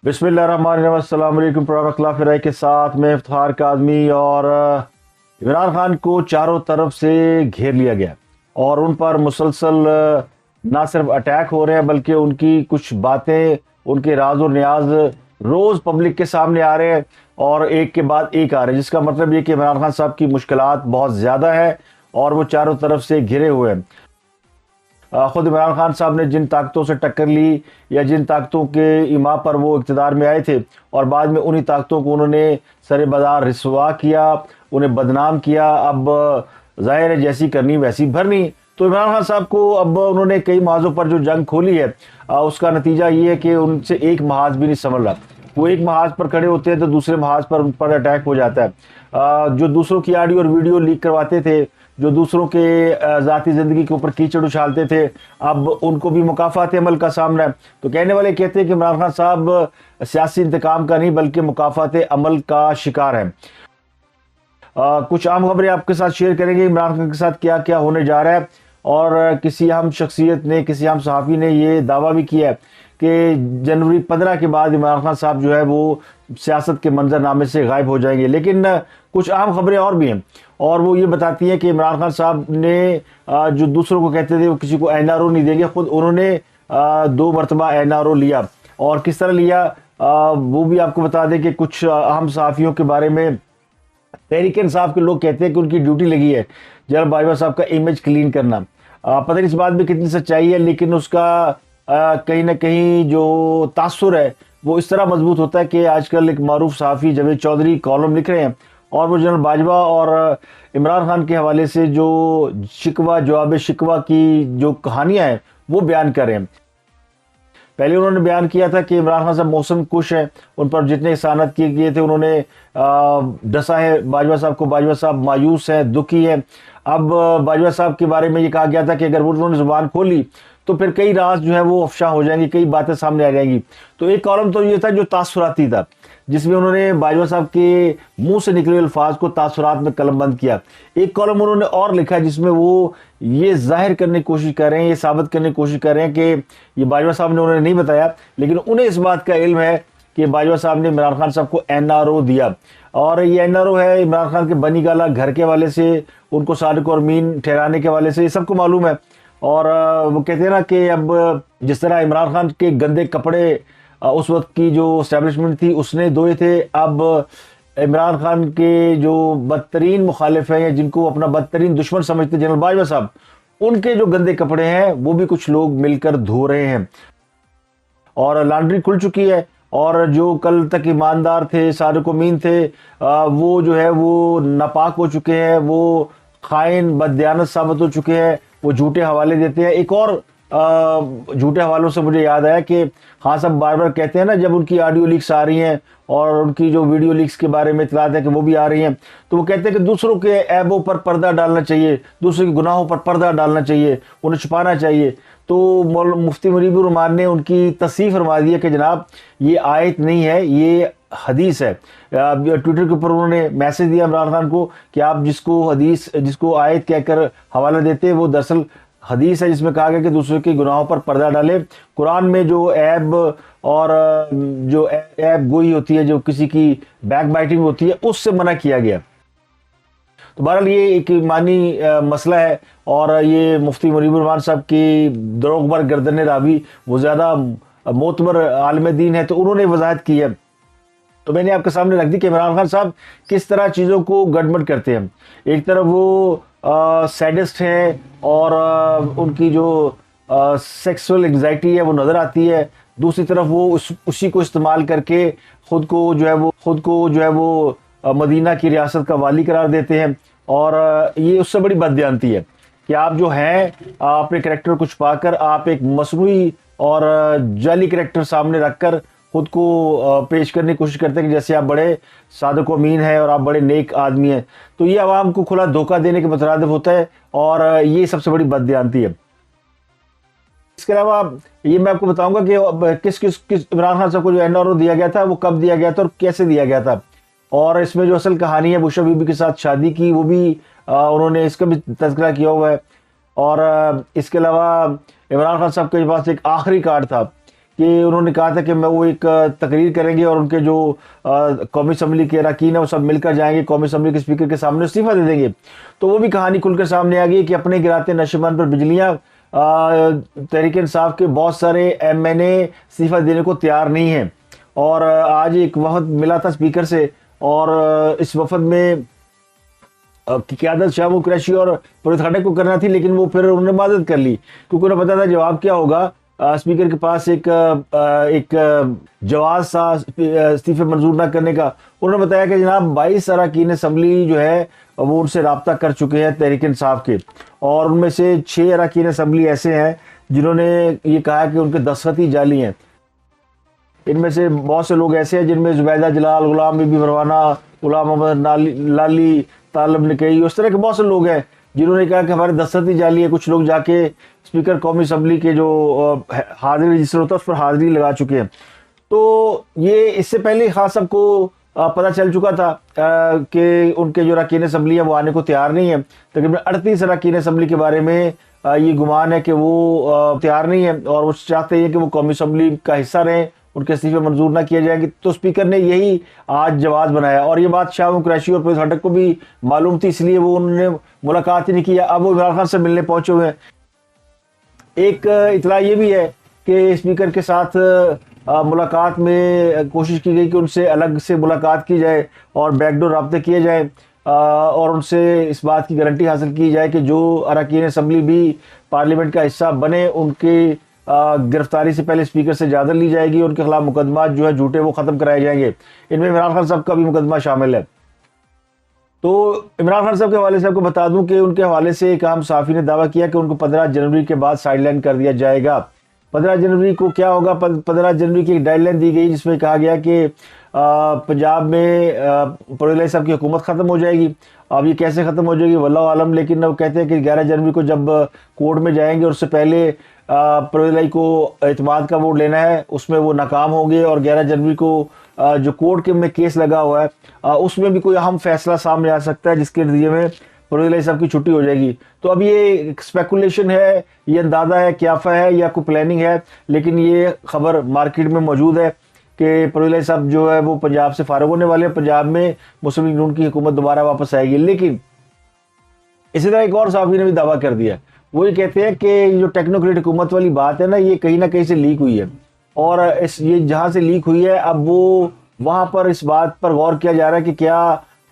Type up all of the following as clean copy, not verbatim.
बिस्मिल्लाहिर्रहमानिर्रहीम। अस्सलाम वालेकुम। प्रोग्राम के साथ में इफ्तार काज़मी और इमरान खान को चारों तरफ से घेर लिया गया और उन पर मुसलसल ना सिर्फ अटैक हो रहे हैं बल्कि उनकी कुछ बातें, उनके राज और न्याज रोज पब्लिक के सामने आ रहे हैं और एक के बाद एक आ रहे हैं, जिसका मतलब ये कि इमरान खान साहब की मुश्किलात बहुत ज़्यादा है और वो चारों तरफ से घिरे हुए हैं। खुद इमरान खान साहब ने जिन ताकतों से टक्कर ली या जिन ताकतों के इमा पर वो इक़्तिदार में आए थे और बाद में उन्हीं ताकतों को उन्होंने सरे बाजार रिसवा किया, उन्हें बदनाम किया। अब जाहिर है जैसी करनी वैसी भरनी। तो इमरान खान साहब को अब उन्होंने कई महाजों पर जो जंग खोली है उसका नतीजा ये है कि उनसे एक महाज भी नहीं संभल रहा। वो एक महाज पर खड़े होते हैं तो दूसरे महाज पर उन पर अटैक हो जाता है। जो दूसरों की ऑडियो और वीडियो लीक करवाते थे, जो दूसरों के ज़ाती ज़िंदगी के ऊपर कीचड़ उछालते थे, अब उनको भी मुकाफ़ात अमल का सामना है। तो कहने वाले कहते हैं कि इमरान खान साहब सियासी इंतकाम का नहीं बल्कि मुकाफ़ात अमल का शिकार हैं। कुछ आम खबरें आपके साथ शेयर करेंगे, इमरान खान के साथ क्या क्या होने जा रहा है। और किसी अहम शख्सियत ने, किसी अहम सहाफ़ी ने ये दावा भी किया है कि जनवरी 15 के बाद इमरान खान साहब जो है वो सियासत के मंजरनामे से गायब हो जाएंगे। लेकिन कुछ अहम खबरें और भी हैं और वो ये बताती हैं कि इमरान खान साहब ने जो दूसरों को कहते थे वो किसी को एनआरओ नहीं देंगे, खुद उन्होंने 2 मरतबा एनआरओ लिया। और किस तरह लिया वो भी आपको बता दें कि कुछ अहम सहाफ़ियों के बारे में तहरीक इंसाफ के लोग कहते हैं कि उनकी ड्यूटी लगी है जनरल बाजवा साहब का इमेज क्लीन करना। पता नहीं इस बात में कितनी सच्चाई है, लेकिन उसका कहीं ना कहीं जो तासुर है वो इस तरह मजबूत होता है कि आजकल एक मारूफ सहाफ़ी जावेद चौधरी कॉलम लिख रहे हैं और वो जनरल बाजवा और इमरान खान के हवाले से जो शिकवा जवाब शिकवा की जो कहानियां हैं वो बयान कर रहे हैं। पहले उन्होंने बयान किया था कि इमरान खान साहब मौसम खुश हैं, उन पर जितने एहसानात किए गए थे उन्होंने डसा है बाजवा साहब को, बाजवा साहब मायूस हैं, दुखी हैं। अब बाजवा साहब के बारे में ये कहा गया था कि अगर वो उन्होंने जुबान खोली तो फिर कई राज जो है वो अफशा हो जाएंगी, कई बातें सामने आ जाएंगी। तो एक कॉलम तो ये था जो तासुराती था, जिसमें उन्होंने बाजवा साहब के मुंह से निकले अल्फाज को तासुरात में कलमबंद किया। एक कॉलम उन्होंने और लिखा जिसमें वो ये जाहिर करने की कोशिश कर रहे हैं, ये साबित करने की कोशिश कर रहे हैं कि ये बाजवा साहब ने उन्होंने नहीं बताया, लेकिन उन्हें इस बात का इल्म है कि बाजवा साहब ने इमरान खान साहब को एनआरओ दिया। और ये एनआरओ है इमरान खान के बनी गाला घर के हवाले से, उनको सादिक और मीन ठहराने के हवाले से, ये सबको मालूम है। और वो कहते हैं ना कि अब जिस तरह इमरान खान के गंदे कपड़े उस वक्त की जो इस्टेब्लिशमेंट थी उसने धोए थे, अब इमरान खान के जो बदतरीन मुखालिफ हैं या जिनको अपना बदतरीन दुश्मन समझते जनरल बाजवा साहब, उनके जो गंदे कपड़े हैं वो भी कुछ लोग मिलकर धो रहे हैं और लॉन्ड्री खुल चुकी है। और जो कल तक ईमानदार थे, सादिक मीन थे, वो जो है वो नापाक हो चुके हैं, वो खाइन बददियानत साबित हो चुके हैं, वो झूठे हवाले देते हैं। एक और झूठे हवालों से मुझे याद आया कि हाँ साहब बार बार कहते हैं ना जब उनकी ऑडियो लीक्स आ रही हैं और उनकी जो वीडियो लीक्स के बारे में इतलात है कि वो भी आ रही हैं, तो वो कहते हैं कि दूसरों के ऐबों पर पर्दा डालना चाहिए, दूसरों के गुनाहों पर पर्दा डालना चाहिए, उन्हें छुपाना चाहिए। तो मुफ्ती मुनीबुर रहमान ने उनकी तस्दीक फरमा दी है कि जनाब ये आयत नहीं है, ये हदीस है। ट्विटर के ऊपर उन्होंने मैसेज दिया इमरान खान को कि आप जिसको आयत कहकर हवाला देते हैं वो दरअसल हदीस है जिसमें कहा गया कि दूसरे के गुनाहों पर पर्दा डाले। कुरान में जो ऐब और जो ऐब गोई होती है, जो किसी की बैक बाइटिंग होती है, उससे मना किया गया। तो बहरहाल ये एक ईमानी मसला है और ये मुफ्ती मुनीबुर रहमान साहब की दरोगबर गर्दन रावी वो ज़्यादा मोतबर आलिम दीन है, तो उन्होंने वजाहत की है। तो मैंने आपके सामने रख दी कि इमरान खान साहब किस तरह चीज़ों को गड़बड़ करते हैं। एक तरफ वो सैडिस्ट हैं और उनकी जो सेक्सुअल एंग्जाइटी है वो नज़र आती है, दूसरी तरफ वो उसी को इस्तेमाल करके खुद को जो है वो मदीना की रियासत का वाली करार देते हैं। और ये उससे बड़ी बददियानती है कि आप जो हैं अपने करैक्टर को छुपाकर आप एक मसनूई और जाली करैक्टर सामने रखकर खुद को पेश करने की कोशिश करते हैं कि जैसे आप बड़े सादिक व अमीन हैं और आप बड़े नेक आदमी हैं। तो ये आवाम को खुला धोखा देने के मुतरादिफ होता है और ये सबसे बड़ी बददियानती है। इसके अलावा ये मैं आपको बताऊंगा कि किस इमरान खान साहब को जो एनआरओ दिया गया था वो कब दिया गया था और कैसे दिया गया था, और इसमें जो असल कहानी है बुशरा बीबी के साथ शादी की वो भी उन्होंने इसका भी तज़किरा किया हुआ है। और इसके अलावा इमरान खान साहब के पास एक आखिरी कार्ड था कि उन्होंने कहा था कि मैं वो एक तकरीर करेंगे और उनके जो कौमी असम्बली के अरकान है वो सब मिलकर जाएंगे, कौमी असम्बली के स्पीकर के सामने इस्तीफा दे देंगे। तो वो भी कहानी खुलकर सामने आ गई कि अपने गिराते नशेबान पर बिजलियाँ। तहरीक इंसाफ के बहुत सारे MNA इस्तीफा देने को तैयार नहीं हैं। और आज एक वफद मिला था स्पीकर से, और इस वफद में की क़यादत शाह कुरैशी और पुलिस खटक को करना थी, लेकिन वो फिर उन्होंने मदद कर ली क्योंकि उन्हें पता था जवाब क्या होगा। स्पीकर के पास एक जवाब था इस्तीफे मंजूर ना करने का। उन्होंने बताया कि जनाब 22 अरकान असम्बली जो है वो उनसे रब्ता कर चुके हैं तहरीक इंसाफ के, और उनमें से 6 अरकान असम्बली ऐसे हैं जिन्होंने ये कहा कि उनके दस्तखत ही जाली हैं। इनमें से बहुत से लोग ऐसे हैं जिनमें जुबैदा जलाल, गुलाम बीबी परवाना, गुलाम मोहम्मद लाली, तालब नकई, उस तरह के बहुत से लोग हैं जिन्होंने कहा कि हमारे दस्तखत ही जाली है। कुछ लोग जाके स्पीकर कौमी असम्बली के जो हाजिरी रजिस्टर होता है उस पर हाजिरी लगा चुके हैं। तो ये इससे पहले खास सबको पता चल चुका था कि उनके जो अरकान असम्बली है वो आने को तैयार नहीं है। तकरीबन 38 अरकान असम्बली के बारे में ये गुमान है कि वो तैयार नहीं है और वो चाहते हैं कि वो कौमी असम्बली का हिस्सा रहें, उनके इस्तीफे मंजूर ना किए जाएंगे। तो स्पीकर ने यही आज जवाब बनाया, और ये बात शाह कुरैशी और पुलिस खटक को भी मालूम थी, इसलिए वो उन्होंने मुलाकात ही नहीं किया। अब वो इमरान खान से मिलने पहुंचे हुए हैं। एक इतला ये भी है कि स्पीकर के साथ मुलाकात में कोशिश की गई कि उनसे अलग से मुलाकात की जाए और बैकडोर रब्ते किए जाए, और उनसे इस बात की गारंटी हासिल की जाए कि जो अरकान असम्बली भी पार्लियामेंट का हिस्सा बने उनकी गिरफ्तारी से पहले स्पीकर से इजाज़त ली जाएगी, उनके खिलाफ मुकदमा जो है झूठे वो ख़त्म कराए जाएंगे। इनमें इमरान खान साहब का भी मुकदमा शामिल है। तो इमरान खान साहब के हवाले से आपको बता दूं कि उनके हवाले से एक आम सहाफ़ी ने दावा किया कि उनको 15 जनवरी के बाद साइडलाइन कर दिया जाएगा। 15 जनवरी को क्या होगा? 15 जनवरी की एक डेडलाइन दी गई जिसमें कहा गया कि पंजाब में परवेज़ साहब की हुकूमत ख़त्म हो जाएगी। अब ये कैसे ख़त्म हो जाएगी वल्लाहु आलम, लेकिन वो कहते हैं कि 11 जनवरी को जब कोर्ट में जाएंगे उससे पहले परवेज़ को एतमाद का वोट लेना है, उसमें वो नाकाम होंगे, और 11 जनवरी को जो कोर्ट के में केस लगा हुआ है उसमें भी कोई अहम फैसला सामने आ सकता है जिसके नतीजे में परवेज़ साहब की छुट्टी हो जाएगी। तो अब ये स्पेकुलेशन है, ये अंदाज़ा है, क्याफा है या कोई प्लानिंग है, लेकिन ये खबर मार्केट में मौजूद है कि परवेज़ साहब जो है वो पंजाब से फारिग होने वाले हैं, पंजाब में मुस्लिम लीग नून की हुकूमत दोबारा वापस आएगी। लेकिन इसी तरह एक और सहाफ़ी ने भी दावा कर दिया, वो ये कहते हैं कि जो टेक्नोक्रेट हुकूमत वाली बात है ना कहीं से लीक हुई है, और ये जहाँ से लीक हुई है अब वो वहाँ पर इस बात पर गौर किया जा रहा है कि क्या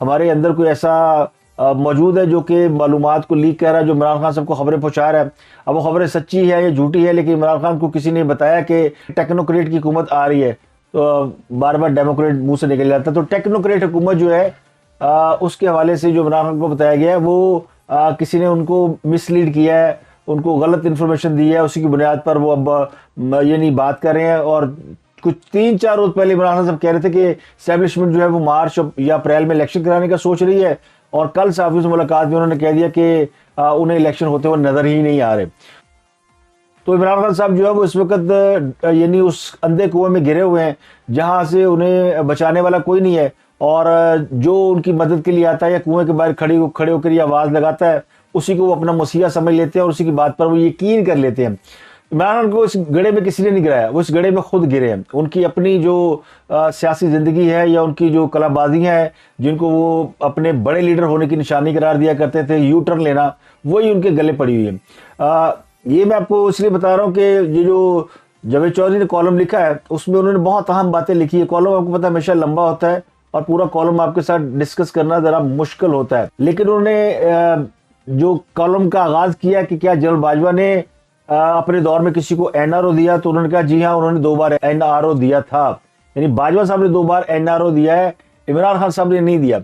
हमारे अंदर कोई ऐसा मौजूद है जो कि मालूमात को लीक कर रहा है, जो इमरान खान सबको खबरें पहुँचा रहा है। अब वो खबरें सच्ची है या झूठी है, लेकिन इमरान खान को किसी ने बताया कि टेक्नोक्रेट की हुकूमत आ रही है, तो बार बार डेमोक्रेट मुंह से निकल जाता है। तो टेक्नोक्रेट हुकूमत जो है उसके हवाले से जो इमरान खान को बताया गया है वो किसी ने उनको मिसलीड किया है, उनको गलत इन्फॉर्मेशन दी है, उसी की बुनियाद पर वो अब ये नहीं बात कर रहे हैं। और कुछ 3-4 रोज पहले इमरान खान साहब कह रहे थे कि एस्टेब्लिशमेंट जो है वो मार्च या अप्रैल में इलेक्शन कराने का सोच रही है, और कल सहाफ़ियों से मुलाकात में उन्होंने कह दिया कि उन्हें इलेक्शन होते हुए नजर ही नहीं आ रहे। तो इमरान खान साहब जो है वो इस वक्त यानी उस अंधे कुएं में गिरे हुए हैं जहां से उन्हें बचाने वाला कोई नहीं है, और जो उनकी मदद के लिए आता है या कुएं के बाहर खड़े होकर ये आवाज़ लगाता है उसी को वो अपना मसीहा समझ लेते हैं और उसी की बात पर वो यकीन कर लेते हैं। इमरान खान को इस गड्ढे में किसी ने नहीं गिराया, वो इस गड्ढे में खुद गिरे हैं। उनकी अपनी जो सियासी ज़िंदगी है या उनकी जो कलाबाजियाँ हैं जिनको वो अपने बड़े लीडर होने की निशानी करार दिया करते थे, यू टर्न लेना, वही उनके गले पड़ी हुई है। ये मैं आपको इसलिए बता रहा हूँ कि ये जो जावेद चौधरी ने कॉलम लिखा है उसमें उन्होंने बहुत अहम बातें लिखी है। कॉलम आपको पता है हमेशा लंबा होता है और पूरा कॉलम आपके साथ डिस्कस करना ज़रा मुश्किल होता है, लेकिन उन्होंने जो कॉलम का आगाज़ किया कि क्या जनरल बाजवा ने अपने दौर में किसी को NRO दिया, तो उन्होंने कहा जी हाँ, उन्होंने 2 बार NRO दिया था। यानी बाजवा साहब ने 2 बार NRO दिया है, इमरान खान साहब ने नहीं दिया।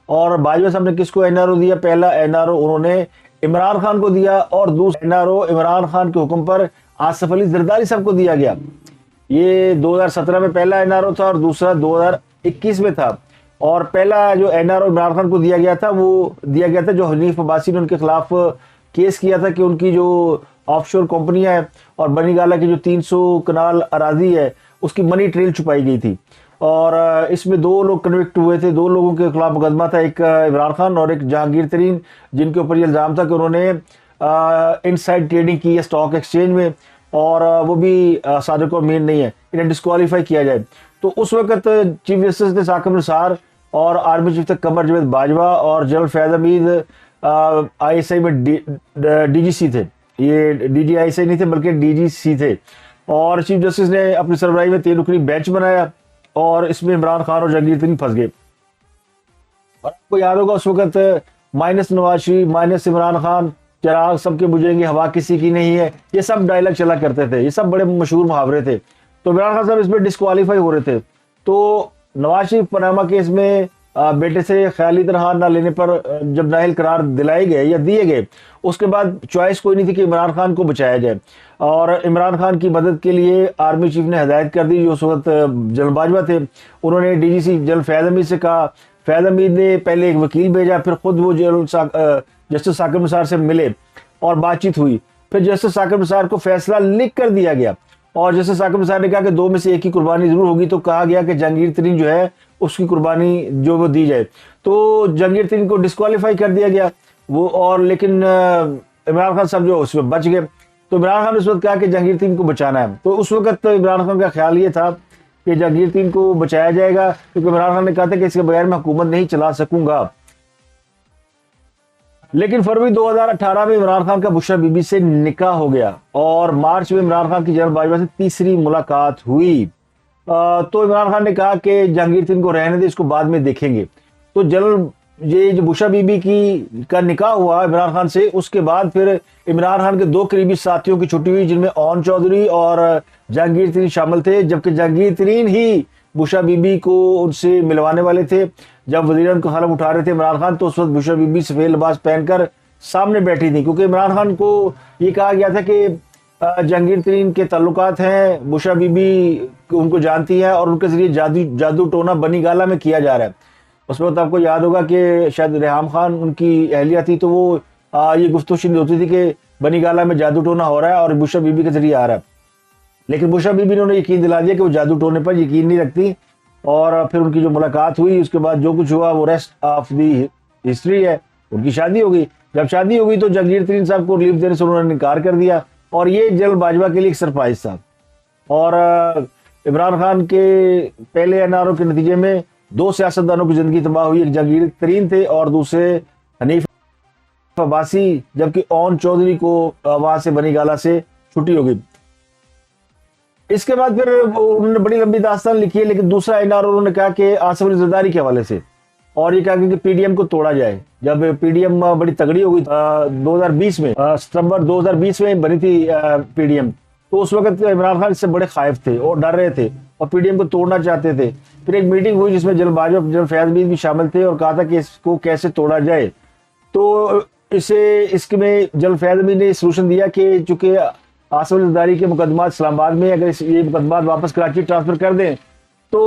और बाजवा साहब ने किसको NRO दिया? पहला NRO उन्होंने इमरान खान को दिया, और दूसरा NRO इमरान खान के हुक्म पर आसिफ अली जरदारी साहब को दिया गया। ये 2017 में पहला NRO था और दूसरा 2021 में था। और पहला जो NRO इमरान खान को दिया गया था वो दिया गया था जो हनीफ अब्बासी ने उनके खिलाफ केस किया था कि उनकी जो ऑफशोर कंपनियां हैं और बनीगाला की जो 300 कनाल अराजी है उसकी मनी ट्रेल छुपाई गई थी, और इसमें 2 लोग कन्विक्ट हुए थे। 2 लोगों के खिलाफ मुकदमा था, एक इमरान खान और एक जहांगीर तरीन, जिनके ऊपर ये इल्ज़ाम था कि उन्होंने इनसाइड ट्रेडिंग की है स्टॉक एक्सचेंज में। और वो भी सादिक और मीर नहीं है, इन्हें डिस्क्वालीफाई किया जाए। तो उस वक्त चीफ जस्टिस ने साकिब निसार और आर्मी चीफ थे कमर जावेद बाजवा और जनरल फैज हमीद ISI में DGC थे, ये DG ISI नहीं थे बल्कि DGC थे। और चीफ जस्टिस ने अपनी सरबराही में 3 रुकनी बेंच बनाया और इसमें इमरान खान और जहांगीर तरीन फंस गए। और आपको याद होगा उस वक्त माइनस नवाज शरीफ, माइनस इमरान खान, चिराग सबके बुझेंगे हवा किसी की नहीं है, ये सब डायलॉग चला करते थे, ये सब बड़े मशहूर मुहावरे थे। तो इमरान खान साहब इसमें डिस्क्वालीफाई हो रहे थे। तो नवाज शरीफ पनामा केस में बेटे से ख्याली तरहान ना लेने पर जब नाअहल करार दिलाए गए या दिए गए, उसके बाद चॉइस कोई नहीं थी कि इमरान खान को बचाया जाए। और इमरान खान की मदद के लिए आर्मी चीफ ने हदायत कर दी, जो उस वक्त जनरल बाजवा थे। उन्होंने DGC जनरल फैज हमीद से कहा, फैज हमीद ने पहले एक वकील भेजा, फिर खुद वो जस्टिस साकिब निसार से मिले और बातचीत हुई। फिर जस्टिस साकिब निसार को फैसला लिख कर दिया गया और जस्टिस साकिब निसार ने कहा कि 2 में से एक की कुर्बानी जरूर होगी। तो कहा गया कि जहांगीर तरीन जो है उसकी कुर्बानी जो वो दी जाए। तो जहांगीर तरीन को डिस्क्वालीफाई कर दिया गया वो, और लेकिन इमरान खान साहब जो उसमें बच गए। तो इमरान खान ने उस वक्त कहा कि जहांगीर तरीन को बचाना है। तो उस वक्त इमरान खान का ख्याल ये था कि जहांगीर तरीन को बचाया जाएगा, क्योंकि इमरान खान ने कहा था कि इसके बगैर मैं हुकूमत नहीं चला सकूंगा। लेकिन फरवरी 2018 में इमरान खान का बुशरा बीबी से निकाह हो गया और मार्च में इमरान खान की जनरल बाजवा से तीसरी मुलाकात हुई। तो इमरान खान ने कहा कि जहांगीर तरीन को रहने दे, इसको बाद में देखेंगे। तो जनरल ये जो बुशरा बीबी की का निकाह हुआ इमरान खान से, उसके बाद फिर इमरान खान के 2 करीबी साथियों की छुट्टी हुई, जिनमें ओन चौधरी और जहांगीर तरीन शामिल थे। जबकि जहांगीर तरीन ही बुशरा बीबी को उनसे मिलवाने वाले थे। जब वज़ीर को हलफ उठा रहे थे इमरान खान, तो उस वक्त बुशरा बीबी सफेद लिबास पहनकर सामने बैठी थी, क्योंकि इमरान खान को ये कहा गया था कि जहांगीर तरीन के ताल्लुकात हैं, बुशरा बीबी उनको जानती है और उनके जरिए जादू टोना बनी गाला में किया जा रहा है। उस वक्त आपको याद होगा कि शायद रेहाम खान उनकी अहलिया थी, तो वो ये गुफ्तगू शुरू होती थी कि बनी गाला में जादू टोना हो रहा है और बुशरा बीबी के जरिए आ रहा है। लेकिन बुशरा बीबी ने उन्हें यकीन दिला दिया कि वो जादू टोने पर यकीन नहीं रखती। और फिर उनकी जो मुलाकात हुई, उसके बाद जो कुछ हुआ वो रेस्ट ऑफ दी हिस्ट्री है। उनकी शादी हो गई। जब शादी हो गई तो जहांगीर तरीन साहब को रिलीफ देने से उन्होंने इनकार कर दिया, और ये जनरल बाजवा के लिए एक सरप्राइज था। और इमरान खान के पहले NRO के नतीजे में 2 सियासतदानों की जिंदगी तबाह हुई। एक जहांगीर तरीन थे और दूसरे हनीफ अब्बासी, जबकि ओन चौधरी को वहां से बनी गाला से छुट्टी हो गई। इसके बाद फिर उन्होंने बड़ी लंबी दास्तान लिखी है, लेकिन दूसरा NRO उन्होंने कहा कि आसिफ अली जरदारी के हवाले से, और ये कहा कि PDM को तोड़ा जाए। जब PDM बड़ी तगड़ी हो गई 2020 में, सितंबर 2020 में बनी थी PDM, तो उस वक्त इमरान खान इससे बड़े खाइफ थे और डर रहे थे और PDM को तोड़ना चाहते थे। फिर एक मीटिंग हुई जिसमें जनरल बाजवा, जनरल फैज हमीद भी शामिल थे, और कहा था कि इसको कैसे तोड़ा जाए। तो इसमें जनरल फैज हमीद ने सोल्यूशन दिया कि चूंकि आसिफ अली जरदारी के मुकदमात इस्लामाबाद में, अगर ये मुकदमात वापस कराची ट्रांसफर कर दें तो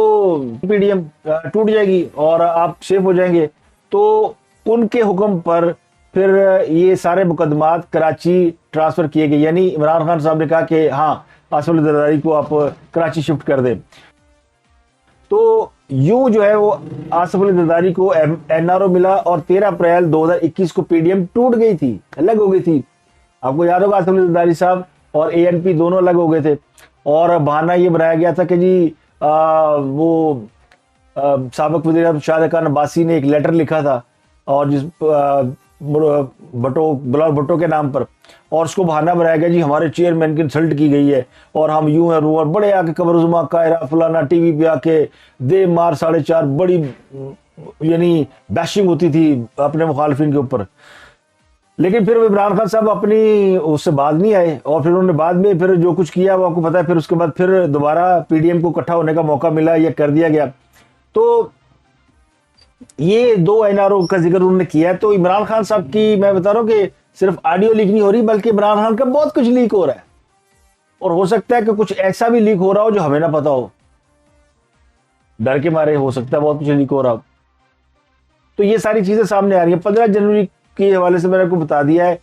PDM टूट जाएगी और आप सेफ हो जाएंगे। तो उनके हुक्म पर फिर ये सारे मुकदमात कराची ट्रांसफर किए गए, यानी इमरान खान साहब ने कहा कि हाँ, आसिफ अली जरदारी को आप कराची शिफ्ट कर दें। तो यूं जो है वो आसिफ अली जरदारी को NRO मिला और 13 अप्रैल 2021 को PDM टूट गई थी, अलग हो गई थी। आपको याद होगा आसिफ अली जरदारी साहब और ANP दोनों अलग हो गए थे, और बहाना ये बनाया गया था कि जी वो साबिक वज़ीर शाह खान अब्बासी ने एक लेटर लिखा था और जिस बिलावल भुट्टो के नाम पर, और उसको बहाना बनाया गया जी हमारे चेयरमैन की इंसल्ट की गई है और हम यूं हैं रूअर, बड़े आके कमरुज़मा कायरा फलाना TV पे आके दे मार 4.5 बड़ी यानी बैशिंग होती थी अपने मुखालिफिन के ऊपर। लेकिन फिर इमरान खान साहब अपनी उससे बाज नहीं आए, और फिर उन्होंने बाद में फिर जो कुछ किया वो आपको पता है। फिर उसके बाद फिर दोबारा PDM को इकट्ठा होने का मौका मिला, ये कर दिया गया। तो ये 2 NRO का जिक्र उन्होंने किया। तो इमरान खान साहब की मैं बता रहा हूँ कि सिर्फ ऑडियो लीक नहीं हो रही, बल्कि इमरान खान का बहुत कुछ लीक हो रहा है, और हो सकता है कि कुछ ऐसा भी लीक हो रहा हो जो हमें ना पता हो, डर के मारे हो सकता है बहुत कुछ लीक हो रहा हो। तो ये सारी चीजें सामने आ रही है। 15 जनवरी के हवाले से मैंने आपको बता दिया है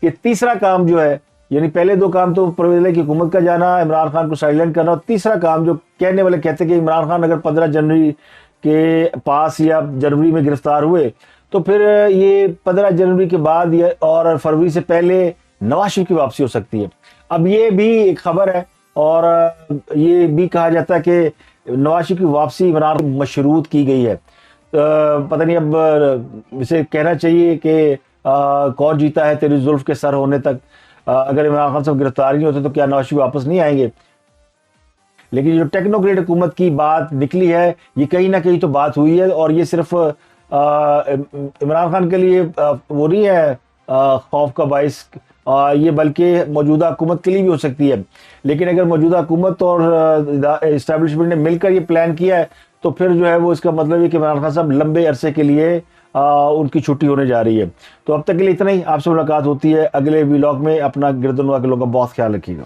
कि तीसरा काम जो है, यानी पहले 2 काम तो परवेज की हुकूमत का जाना, इमरान खान को साइलेंट करना, और तीसरा काम जो कहने वाले कहते हैं कि इमरान खान अगर 15 जनवरी के पास या जनवरी में गिरफ्तार हुए तो फिर ये 15 जनवरी के बाद और फरवरी से पहले नवाज शरीफ की वापसी हो सकती है। अब ये भी एक खबर है और ये भी कहा जाता है कि नवाज शरीफ की वापसी इमरान मशरूत की गई है। पता नहीं अब इसे कहना चाहिए कि कौन जीता है तेरी जुल्फ के सर होने तक। अगर इमरान खान साहब गिरफ्तार नहीं होते तो क्या नवाज शरीफ वापस नहीं आएंगे। लेकिन जो टेक्नोक्रेट हुकूमत की बात निकली है, ये कहीं ना कहीं तो बात हुई है और ये सिर्फ इमरान खान के लिए वो नहीं है खौफ का बाइस, ये बल्कि मौजूदा हुकूमत के लिए भी हो सकती है। लेकिन अगर मौजूदा हुकूमत और इस्टेब्लिशमेंट ने मिलकर ये प्लान किया है तो फिर जो है वो इसका मतलब है कि इमरान खान साहब लंबे अरसे के लिए उनकी छुट्टी होने जा रही है। तो अब तक के लिए इतना ही। आपसे मुलाकात होती है अगले व्लॉग में। अपना गिरदनवा के लोगों का बहुत ख्याल रखिएगा।